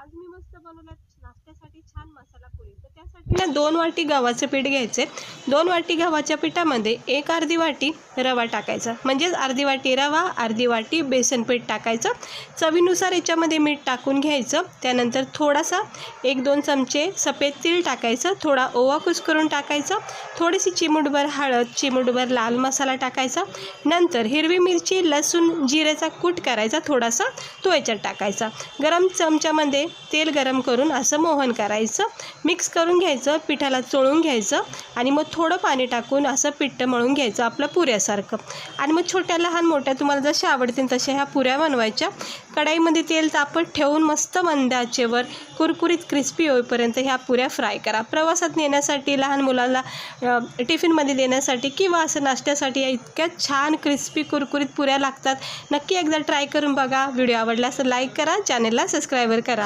आज मी मस्त बनवल्यात नाश्त्यासाठी छान मसाला पुरी। तर त्यासाठी ना 2 वाटी गव्हाचं पीठ घ्यायचे। 2 वाटी गव्हाच्या पिठामध्ये 1 अर्धी वाटी रवा टाकायचा, म्हणजे अर्धी वाटी रवा अर्धी वाटी बेसन पीठ टाकायचं। चवीनुसार याच्यामध्ये मीठ टाकून घ्यायचं। त्यानंतर थोडासा 1-2 चमचे सफेद तीळ टाकायचं, थोडा ओवा कुस्करून टाकायचा, थोडीशी चिमूटभर हळद, चिमूटभर लाल मसाला टाकायचा। नंतर हिरवी मिरची, लसूण, जिऱ्याचा कूट करायचा थोडासा, तो याच्यात टाकायचा। गरम चमच्यामध्ये तेल गरम करून असं मोहन करायचं, मिक्स करून घ्यायचं, पिठाला चोळून घ्यायचं आणि मग थोडं पाणी टाकून असं पिठ्ठ मळून घ्यायचं आपलं पुऱ्यासारखं। आणि मग छोट्या लहान मोठ्या तुम्हाला जशा आवडतील तशा ह्या पुऱ्या बनवायच्या। कढाईमध्ये तेल तापत ठेवून मस्त मंद आचेवर कुरकुरीत क्रिस्पी होईपर्यंत ह्या पुऱ्या फ्राय करा। प्रवासात नेण्यासाठी, लहान मुलांना टिफिनमध्ये देण्यासाठी किंवा असं नाश्त्यासाठी या इतक्या छान क्रिस्पी कुरकुरीत पुऱ्या लागतात। नक्की एकदा ट्राय करून बघा। व्हिडिओ आवडला तर लाईक करा, चॅनलला सबस्क्राईब करा।